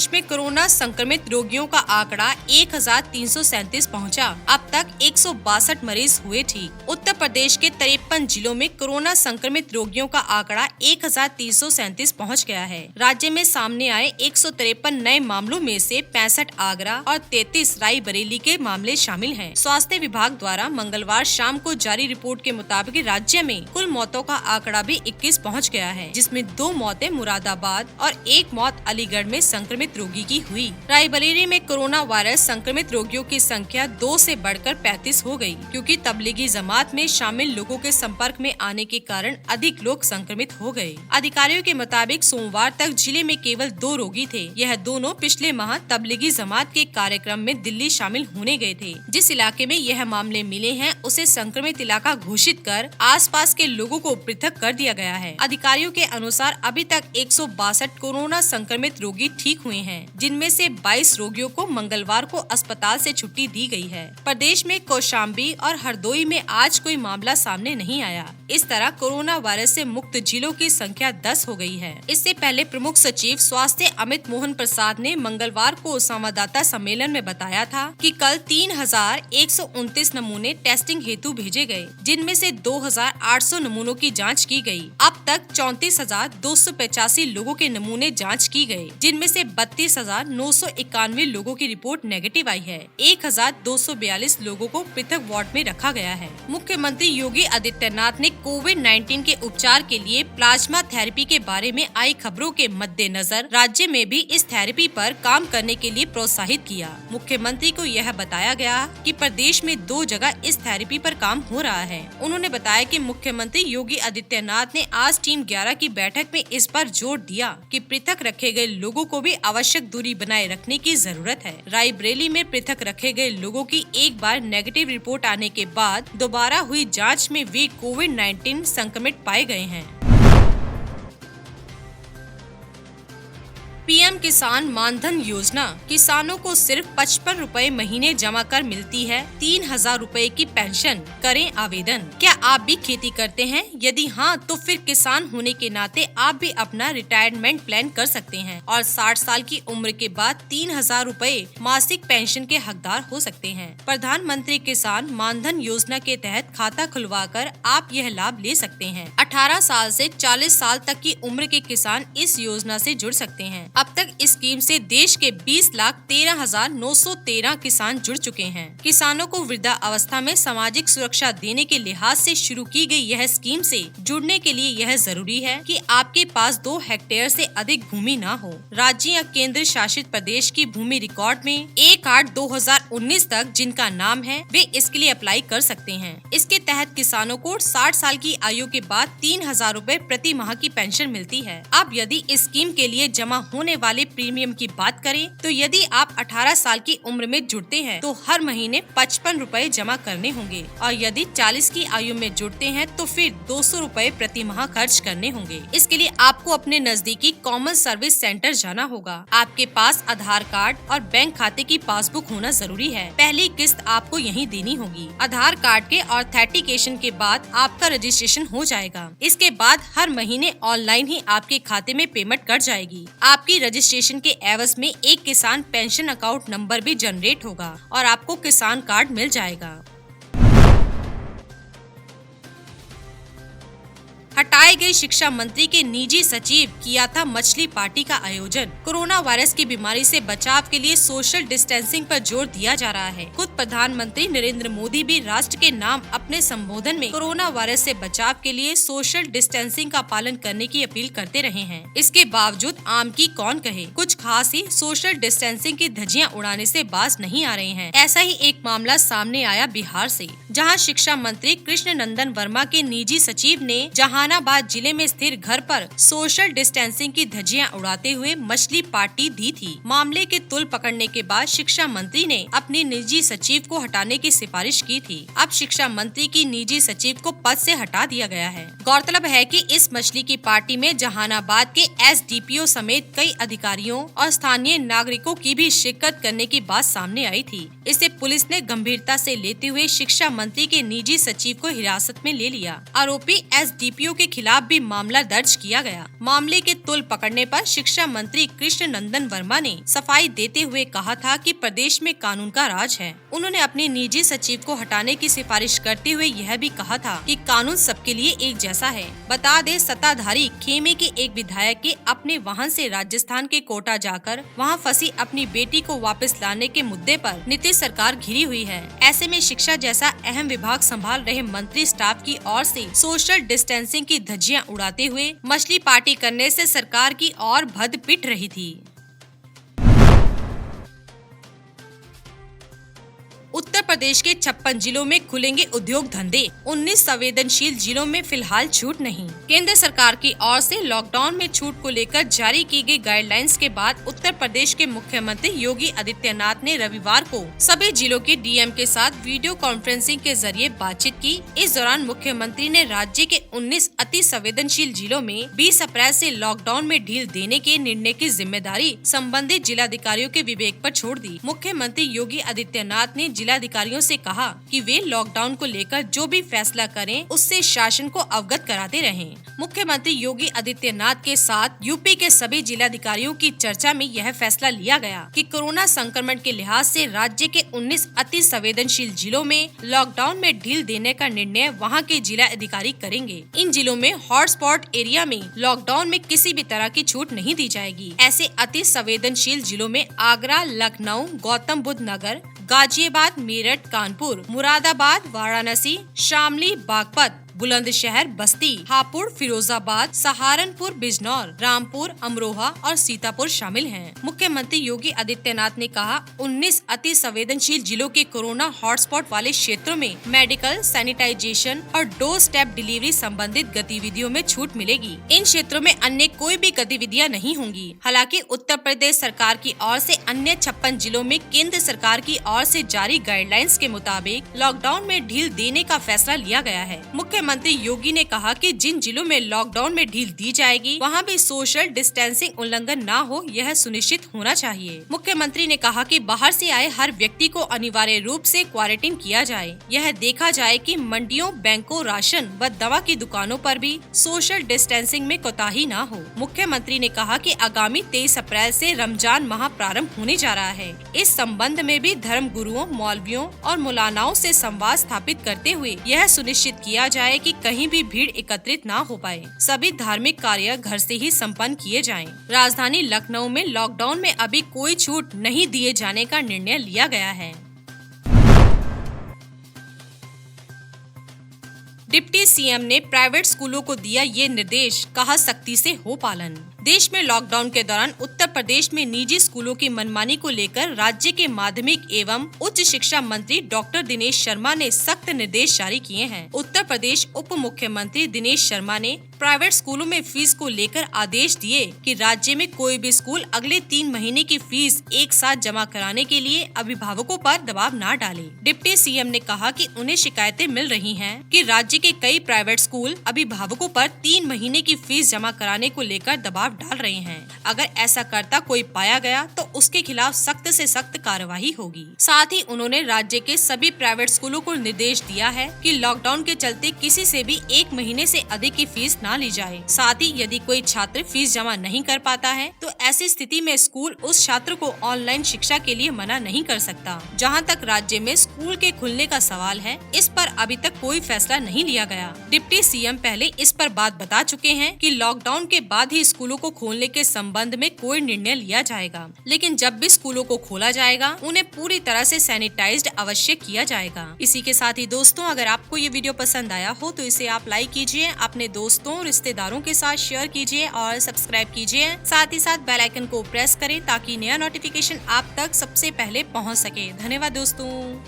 प्रदेश में कोरोना संक्रमित रोगियों का आंकड़ा 1337 पहुंचा। अब तक 162 मरीज हुए ठीक। उत्तर प्रदेश के 53 जिलों में कोरोना संक्रमित रोगियों का आंकड़ा 1337 पहुंच गया है। राज्य में सामने आए 153 नए मामलों में से 65 आगरा और 33 रायबरेली के मामले शामिल हैं। स्वास्थ्य विभाग द्वारा मंगलवार शाम को जारी रिपोर्ट के मुताबिक राज्य में कुल मौतों का आंकड़ा भी 21 पहुँच गया है, जिसमें 2 मौतें मुरादाबाद और 1 मौत अलीगढ़ में संक्रमित रोगी की हुई। रायबरेली में कोरोना वायरस संक्रमित रोगियों की संख्या 2 से बढ़कर 35 हो गई, क्योंकि तबलीगी जमात में शामिल लोगों के संपर्क में आने के कारण अधिक लोग संक्रमित हो गए। अधिकारियों के मुताबिक सोमवार तक जिले में केवल 2 रोगी थे। यह दोनों पिछले माह तबलीगी जमात के कार्यक्रम में दिल्ली शामिल होने गए थे। जिस इलाके में यह मामले मिले हैं उसे संक्रमित इलाका घोषित कर आसपास के लोगों को पृथक कर दिया गया है। अधिकारियों के अनुसार अभी तक 162 कोरोना संक्रमित रोगी ठीक हुए हैं, जिनमें से 22 रोगियों को मंगलवार को अस्पताल से छुट्टी दी गई है। प्रदेश में कौशाम्बी और हरदोई में आज कोई मामला सामने नहीं आया। इस तरह कोरोना वायरस से मुक्त जिलों की संख्या 10 हो गई है। इससे पहले प्रमुख सचिव स्वास्थ्य अमित मोहन प्रसाद ने मंगलवार को संवाददाता सम्मेलन में बताया था कि कल 3129 नमूने टेस्टिंग हेतु भेजे गए, जिनमें से 2800 नमूनों की जांच की गई। अब तक 34,285 लोगों के नमूने जांच की गए, जिनमें से 32,991 लोगों की रिपोर्ट नेगेटिव आई है। 1,242 लोगों को पृथक वार्ड में रखा गया है। मुख्यमंत्री योगी आदित्यनाथ ने कोविड-19 के उपचार के लिए प्लाज्मा थेरेपी के बारे में आई खबरों के मद्देनजर राज्य में भी इस थेरेपी पर काम करने के लिए प्रोत्साहित किया। मुख्यमंत्री को यह बताया गया कि प्रदेश में 2 जगह इस थेरेपी पर काम हो रहा है। उन्होंने बताया कि मुख्यमंत्री योगी आदित्यनाथ ने आज टीम 11 की बैठक में इस पर जोर दिया कि पृथक रखे गए लोगों को भी आवश्यक दूरी बनाए रखने की जरूरत है। रायबरेली में पृथक रखे गए लोगों की एक बार नेगेटिव रिपोर्ट आने के बाद दोबारा हुई जांच में वे कोविड-19 संक्रमित पाए गए हैं। पीएम किसान मानधन योजना, किसानों को सिर्फ 55 रुपए महीने जमा कर मिलती है 3000 रुपए की पेंशन। करें आवेदन। क्या आप भी खेती करते हैं? यदि हाँ, तो फिर किसान होने के नाते आप भी अपना रिटायरमेंट प्लान कर सकते हैं और 60 साल की उम्र के बाद 3000 रुपए मासिक पेंशन के हकदार हो सकते हैं। प्रधानमंत्री किसान मानधन योजना के तहत खाता खुलवाकर आप यह लाभ ले सकते हैं। 18 साल से 40 साल तक की उम्र के किसान इस योजना से जुड़ सकते हैं। अब तक इस स्कीम से देश के 20,13,913 किसान जुड़ चुके हैं। किसानों को वृद्धा अवस्था में सामाजिक सुरक्षा देने के लिहाज से शुरू की गई यह स्कीम से जुड़ने के लिए यह जरूरी है कि आपके पास 2 हेक्टेयर से अधिक भूमि न हो। राज्य या केंद्र शासित प्रदेश की भूमि रिकॉर्ड में 1/8/2019 तक जिनका नाम है वे इसके लिए अप्लाई कर सकते हैं। इसके तहत किसानों को 60 साल की आयु के बाद 3000 रुपए प्रति माह की पेंशन मिलती है। अब यदि इस स्कीम के लिए जमा होने वाले प्रीमियम की बात करें तो यदि आप 18 साल की उम्र में जुड़ते हैं तो हर महीने 55 रुपए जमा करने होंगे और यदि 40 की आयु में जुड़ते हैं तो फिर 200 रुपए प्रति माह खर्च करने होंगे। इसके लिए आपको अपने नजदीकी कॉमन सर्विस सेंटर जाना होगा। आपके पास आधार कार्ड और बैंक खाते की पासबुक होना जरूरी है। पहली किस्त आपको यहीं देनी होगी। आधार कार्ड के ऑथेंटिकेशन के बाद आपका रजिस्ट्रेशन हो जाएगा। इसके बाद हर महीने ऑनलाइन ही आपके खाते में पेमेंट कट जाएगी। आपकी रजिस्ट्रेशन के एवज में एक किसान पेंशन अकाउंट नंबर भी जनरेट होगा और आपको किसान कार्ड मिल जाएगा। हटाए गए शिक्षा मंत्री के निजी सचिव किया था मछली पार्टी का आयोजन। कोरोना वायरस की बीमारी से बचाव के लिए सोशल डिस्टेंसिंग पर जोर दिया जा रहा है। खुद प्रधानमंत्री नरेंद्र मोदी भी राष्ट्र के नाम अपने संबोधन में कोरोना वायरस से बचाव के लिए सोशल डिस्टेंसिंग का पालन करने की अपील करते रहे हैं। इसके बावजूद आम की कौन कहे, कुछ खास ही सोशल डिस्टेंसिंग की धज्जियां उड़ाने से बाज नहीं आ रहे हैं। ऐसा ही एक मामला सामने आया बिहार से, जहाँ शिक्षा मंत्री कृष्ण नंदन वर्मा के निजी सचिव ने जहानाबाद जिले में स्थिर घर पर सोशल डिस्टेंसिंग की धज्जियां उड़ाते हुए मछली पार्टी दी थी। मामले के तुल पकड़ने के बाद शिक्षा मंत्री ने अपने निजी सचिव को हटाने की सिफारिश की थी। अब शिक्षा मंत्री की निजी सचिव को पद से हटा दिया गया है। गौरतलब है कि इस मछली की पार्टी में जहानाबाद के एसडीपीओ समेत कई अधिकारियों और स्थानीय नागरिकों की भी शिरकत करने की बात सामने आई थी। इसे पुलिस ने गंभीरता से लेते हुए शिक्षा मंत्री के निजी सचिव को हिरासत में ले लिया। आरोपी एसडीपीओ के खिलाफ भी मामला दर्ज किया गया। मामले के तुल पकड़ने पर शिक्षा मंत्री कृष्ण नंदन वर्मा ने सफाई देते हुए कहा था कि प्रदेश में कानून का राज है। उन्होंने अपने निजी सचिव को हटाने की सिफारिश करते हुए यह भी कहा था कि कानून सबके लिए एक जैसा है। बता दें, सत्ताधारी खेमे के एक विधायक के अपने वाहन से राजस्थान के कोटा जाकर वहां फंसी अपनी बेटी को वापस लाने के मुद्दे पर नीतीश सरकार घिरी हुई है। ऐसे में शिक्षा जैसा अहम विभाग संभाल रहे मंत्री स्टाफ की ओर से सोशल डिस्टेंसिंग की धज्जियां उड़ाते हुए मछली पार्टी करने से सरकार की ओर भद्द पिट रही थी। उत्तर प्रदेश के 56 जिलों में खुलेंगे उद्योग धंधे। 19 संवेदनशील जिलों में फिलहाल छूट नहीं। केंद्र सरकार की ओर से लॉकडाउन में छूट को लेकर जारी की गई गाइडलाइंस के बाद उत्तर प्रदेश के मुख्यमंत्री योगी आदित्यनाथ ने रविवार को सभी जिलों के डीएम के साथ वीडियो कॉन्फ्रेंसिंग के जरिए बातचीत की। इस दौरान मुख्यमंत्री ने राज्य के 19 अति संवेदनशील जिलों में 20 अप्रैल से लॉकडाउन में ढील देने के निर्णय की जिम्मेदारी संबंधित जिलाधिकारियों के विवेक पर छोड़ दी। मुख्यमंत्री योगी आदित्यनाथ ने जिलाधिकारियों से कहा कि वे लॉकडाउन को लेकर जो भी फैसला करें उससे शासन को अवगत कराते रहें। मुख्यमंत्री योगी आदित्यनाथ के साथ यूपी के सभी जिलाधिकारियों की चर्चा में यह फैसला लिया गया कि कोरोना संक्रमण के लिहाज से राज्य के 19 अति संवेदनशील जिलों में लॉकडाउन में ढील देने का निर्णय वहां के जिला अधिकारी करेंगे। इन जिलों में हॉटस्पॉट एरिया में लॉकडाउन में किसी भी तरह की छूट नहीं दी जाएगी। ऐसे अति संवेदनशील जिलों में आगरा, लखनऊ, गौतम बुद्ध नगर, गाजियाबाद, मेरठ, कानपुर, मुरादाबाद, वाराणसी, शामली, बागपत, बुलंदशहर, बस्ती, हापुड़, फिरोजाबाद, सहारनपुर, बिजनौर, रामपुर, अमरोहा और सीतापुर शामिल हैं। मुख्यमंत्री योगी आदित्यनाथ ने कहा, 19 अति संवेदनशील जिलों के कोरोना हॉटस्पॉट वाले क्षेत्रों में मेडिकल, सैनिटाइजेशन और डोर स्टेप डिलीवरी संबंधित गतिविधियों में छूट मिलेगी। इन क्षेत्रों में अन्य कोई भी गतिविधियां नहीं होंगी। हालांकि उत्तर प्रदेश सरकार की ओर से अन्य 56 जिलों में केंद्र सरकार की ओर से जारी गाइडलाइंस के मुताबिक लॉकडाउन में ढील देने का फैसला लिया गया है। मुख्यमंत्री योगी ने कहा कि जिन जिलों में लॉकडाउन में ढील दी जाएगी वहां भी सोशल डिस्टेंसिंग उल्लंघन न हो, यह सुनिश्चित होना चाहिए। मुख्यमंत्री ने कहा कि बाहर से आए हर व्यक्ति को अनिवार्य रूप से क्वारंटीन किया जाए। यह देखा जाए कि मंडियों, बैंकों, राशन व दवा की दुकानों पर भी सोशल डिस्टेंसिंग में कोताही न हो। मुख्यमंत्री ने कहा कि आगामी 23 अप्रैल से रमजान माह प्रारंभ होने जा रहा है। इस संबंध में भी धर्म गुरुओं, मौलवियों और मौलानाओं से संवाद स्थापित करते हुए यह सुनिश्चित किया जाए कि कहीं भी भीड़ एकत्रित ना हो पाए। सभी धार्मिक कार्य घर से ही संपन्न किए जाएं। राजधानी लखनऊ में लॉकडाउन में अभी कोई छूट नहीं दिए जाने का निर्णय लिया गया है। डिप्टी सीएम ने प्राइवेट स्कूलों को दिया ये निर्देश, कहा सख्ती से हो पालन। देश में लॉकडाउन के दौरान उत्तर प्रदेश में निजी स्कूलों की मनमानी को लेकर राज्य के माध्यमिक एवं उच्च शिक्षा मंत्री डॉक्टर दिनेश शर्मा ने सख्त निर्देश जारी किए हैं। उत्तर प्रदेश उप मुख्यमंत्री दिनेश शर्मा ने प्राइवेट स्कूलों में फीस को लेकर आदेश दिए कि राज्य में कोई भी स्कूल अगले 3 महीने की फीस एक साथ जमा कराने के लिए अभिभावकों पर दबाव न डाले। डिप्टी सीएम ने कहा कि उन्हें शिकायतें मिल रही हैं कि राज्य के कई प्राइवेट स्कूल अभिभावकों पर 3 महीने की फीस जमा कराने को लेकर दबाव डाल रहे हैं। अगर ऐसा करता कोई पाया गया तो उसके खिलाफ सख्त से सख्त कार्रवाई होगी। साथ ही उन्होंने राज्य के सभी प्राइवेट स्कूलों को निर्देश दिया है कि लॉकडाउन के चलते किसी से भी 1 महीने से अधिक की फीस न ली जाए। साथ ही यदि कोई छात्र फीस जमा नहीं कर पाता है तो ऐसी स्थिति में स्कूल उस छात्र को ऑनलाइन शिक्षा के लिए मना नहीं कर सकता। जहां तक राज्य में स्कूल के खुलने का सवाल है, इस पर अभी तक कोई फैसला नहीं लिया गया। डिप्टी सीएम पहले इस पर बात बता चुके हैं कि लॉकडाउन के बाद ही स्कूलों को खोलने के संबंध में कोई निर्णय लिया जाएगा, लेकिन जब भी स्कूलों को खोला जाएगा उन्हें पूरी तरह से सैनिटाइज्ड अवश्य किया जाएगा। इसी के साथ ही दोस्तों, अगर आपको ये वीडियो पसंद आया हो तो इसे आप लाइक कीजिए, अपने दोस्तों रिश्तेदारों के साथ शेयर कीजिए और सब्सक्राइब कीजिए। साथ ही साथ बेल आइकन को प्रेस करें ताकि नया नोटिफिकेशन आप तक सबसे पहले पहुंच सके। धन्यवाद दोस्तों।